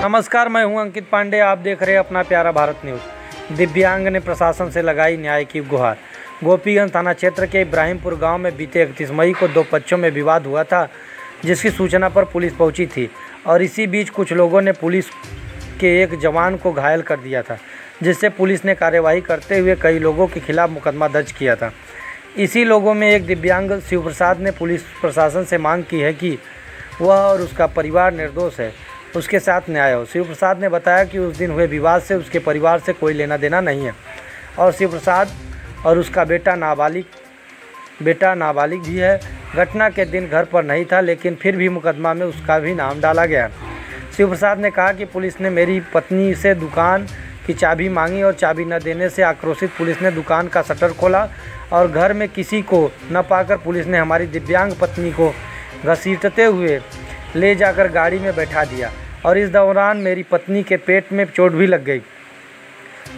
नमस्कार, मैं हूं अंकित पांडे। आप देख रहे हैं अपना प्यारा भारत न्यूज़। दिव्यांग ने प्रशासन से लगाई न्याय की गुहार। गोपीगंज थाना क्षेत्र के इब्राहिमपुर गांव में बीते 31 मई को दो बच्चों में विवाद हुआ था, जिसकी सूचना पर पुलिस पहुंची थी और इसी बीच कुछ लोगों ने पुलिस के एक जवान को घायल कर दिया था, जिससे पुलिस ने कार्यवाही करते हुए कई लोगों के खिलाफ मुकदमा दर्ज किया था। इसी लोगों में एक दिव्यांग शिव प्रसाद ने पुलिस प्रशासन से मांग की है कि वह और उसका परिवार निर्दोष है, उसके साथ न्याय हो। शिव प्रसाद ने बताया कि उस दिन हुए विवाद से उसके परिवार से कोई लेना देना नहीं है और शिव प्रसाद और उसका बेटा नाबालिग भी है। घटना के दिन घर पर नहीं था, लेकिन फिर भी मुकदमा में उसका भी नाम डाला गया। शिव प्रसाद ने कहा कि पुलिस ने मेरी पत्नी से दुकान की चाबी मांगी और चाबी न देने से आक्रोशित पुलिस ने दुकान का शटर खोला और घर में किसी को न पाकर पुलिस ने हमारी दिव्यांग पत्नी को घसीटते हुए ले जाकर गाड़ी में बैठा दिया और इस दौरान मेरी पत्नी के पेट में चोट भी लग गई,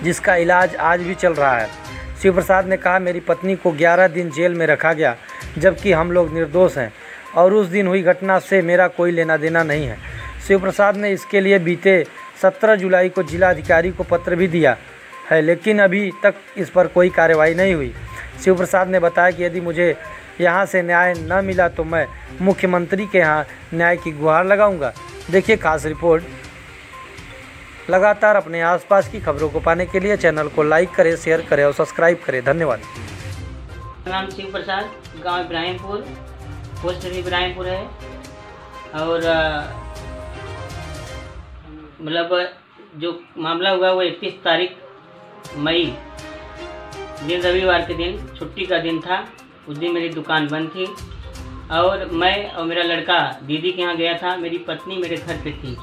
जिसका इलाज आज भी चल रहा है। शिव प्रसाद ने कहा, मेरी पत्नी को 11 दिन जेल में रखा गया, जबकि हम लोग निर्दोष हैं और उस दिन हुई घटना से मेरा कोई लेना देना नहीं है। शिव प्रसाद ने इसके लिए बीते 17 जुलाई को जिला अधिकारी को पत्र भी दिया है, लेकिन अभी तक इस पर कोई कार्रवाई नहीं हुई। शिव प्रसाद ने बताया कि यदि मुझे यहाँ से न्याय न मिला तो मैं मुख्यमंत्री के यहाँ न्याय की गुहार लगाऊंगा। देखिए खास रिपोर्ट। लगातार अपने आसपास की खबरों को पाने के लिए चैनल को लाइक करें, शेयर करें और सब्सक्राइब करें। धन्यवाद। नाम शिव प्रसाद, गांव इब्राहिमपुर, पोस्ट इब्राहिमपुर है और मतलब जो मामला हुआ वो 31 तारीख मई दिन, रविवार के दिन, छुट्टी का दिन था। उस दिन मेरी दुकान बंद थी और मैं और मेरा लड़का दीदी के यहाँ गया था। मेरी पत्नी मेरे घर पे थी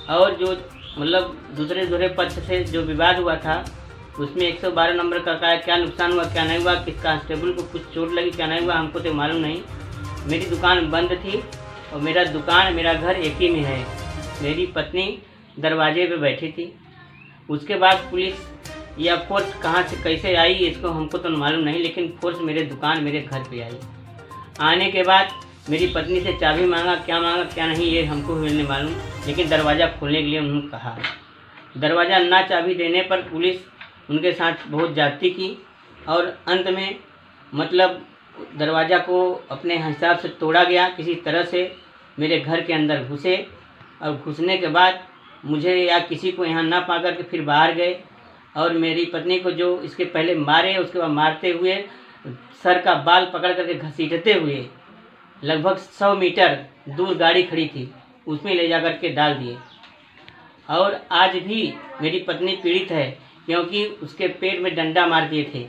और जो मतलब दूसरे पक्ष से जो विवाद हुआ था उसमें 112 नंबर का क्या नुकसान हुआ, क्या नहीं हुआ, किस कांस्टेबल को कुछ चोट लगी, क्या नहीं हुआ, हमको तो मालूम नहीं। मेरी दुकान बंद थी और मेरा घर एक ही में है। मेरी पत्नी दरवाजे पे बैठी थी। उसके बाद पुलिस या फोर्स कहाँ से कैसे आई इसको हमको तो मालूम नहीं, लेकिन फोर्स मेरे घर पे आई। आने के बाद मेरी पत्नी से चाबी मांगा क्या नहीं ये हमको भी नहीं मालूम, लेकिन दरवाज़ा खोलने के लिए उन्होंने कहा। दरवाज़ा ना चाबी देने पर पुलिस उनके साथ बहुत ज्यादती की और अंत में मतलब दरवाज़ा को अपने हिसाब से तोड़ा गया। किसी तरह से मेरे घर के अंदर घुसे और घुसने के बाद मुझे या किसी को यहाँ ना पा कर के फिर बाहर गए और मेरी पत्नी को जो इसके पहले मारे, उसके बाद मारते हुए सर का बाल पकड़ करके घसीटते हुए लगभग 100 मीटर दूर गाड़ी खड़ी थी उसमें ले जा कर के डाल दिए। और आज भी मेरी पत्नी पीड़ित है, क्योंकि उसके पेट में डंडा मार दिए थे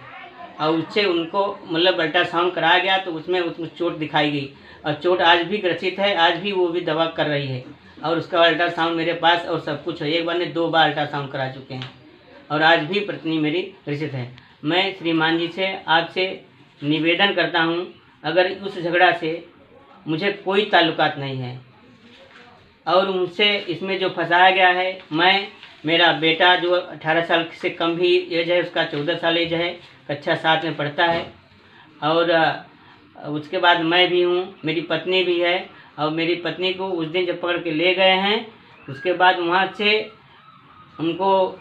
और उससे उनको मतलब अल्ट्रासाउंड कराया गया तो उसमें चोट दिखाई गई और चोट आज भी ग्रसित है। आज भी वो भी दवा कर रही है और उसका अल्ट्रासाउंड मेरे पास और सब कुछ है। एक बार ने 2 बार अल्ट्रासाउंड करा चुके हैं और आज भी पत्नी मेरी ग्रसित है। मैं श्रीमान जी से आपसे निवेदन करता हूं, अगर उस झगड़ा से मुझे कोई ताल्लुकात नहीं है और उनसे इसमें जो फंसाया गया है, मेरा बेटा जो 18 साल से कम भी एज है, उसका 14 साल एज है, कक्षा 7 में पढ़ता है और उसके बाद मैं भी हूँ, मेरी पत्नी भी है और मेरी पत्नी को उस दिन जब पकड़ के ले गए हैं उसके बाद वहाँ से उनको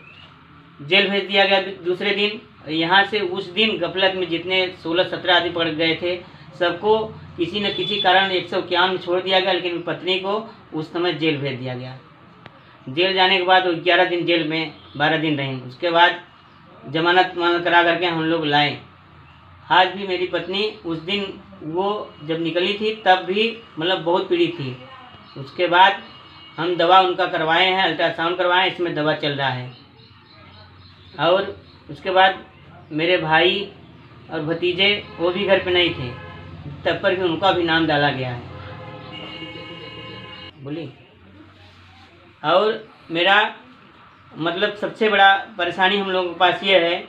जेल भेज दिया गया दूसरे दिन। यहाँ से उस दिन गफलत में जितने 16-17 आदमी पकड़ गए थे सबको किसी न किसी कारण 151 में छोड़ दिया गया, लेकिन पत्नी को उस समय जेल भेज दिया गया। जेल जाने के बाद वो 11 दिन जेल में 12 दिन रहीं। उसके बाद जमानत करा करके हम लोग लाए। आज भी मेरी पत्नी उस दिन वो जब निकली थी तब भी मतलब बहुत पीड़ित थी। उसके बाद हम दवा उनका करवाए हैं, अल्ट्रासाउंड करवाए, इसमें दवा चल रहा है। और उसके बाद मेरे भाई और भतीजे वो भी घर पे नहीं थे, तब पर भी उनका भी नाम डाला गया है। बोली और मेरा मतलब सबसे बड़ा परेशानी हम लोगों के पास ये है,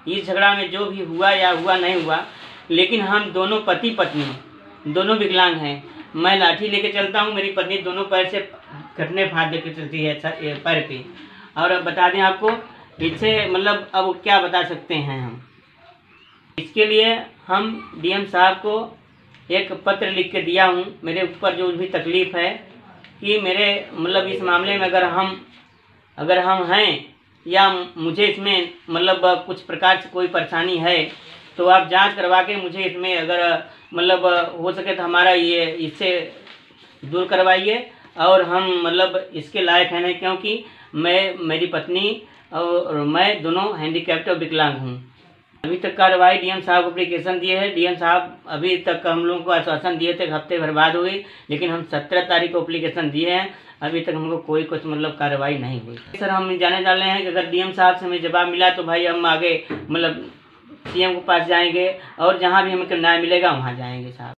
इस झगड़ा में जो भी हुआ या हुआ नहीं हुआ, लेकिन हम दोनों पति पत्नी दोनों विकलांग हैं। मैं लाठी लेके चलता हूँ, मेरी पत्नी दोनों पैर से घटने फाड़ देकर चलती है पैर पे। और अब बता दें आपको इससे मतलब अब क्या बता सकते हैं हम। इसके लिए हम डीएम साहब को एक पत्र लिख के दिया हूँ। मेरे ऊपर जो भी तकलीफ़ है कि मेरे मतलब इस मामले में अगर हम हैं या मुझे इसमें मतलब कुछ प्रकार से कोई परेशानी है तो आप जांच करवा के मुझे इसमें अगर मतलब हो सके तो हमारा ये इससे दूर करवाइए। और हम मतलब इसके लायक हैं नहीं, क्योंकि मेरी पत्नी और मैं दोनों हैंडीकैप्ड और विकलांग हूँ। अभी तक कार्रवाई डीएम साहब को एप्लीकेशन दिए है। डीएम साहब अभी तक हम लोगों को आश्वासन दिए थे हफ्ते भर बाद हुई, लेकिन हम 17 तारीख को एप्लीकेशन दिए हैं, अभी तक हमको कोई कुछ मतलब कार्रवाई नहीं हुई। सर हम जाने डाले हैं कि अगर डीएम साहब से हमें जवाब मिला तो भाई हम आगे मतलब सीएम के पास जाएंगे और जहाँ भी हमें न्याय मिलेगा वहाँ जाएंगे साहब।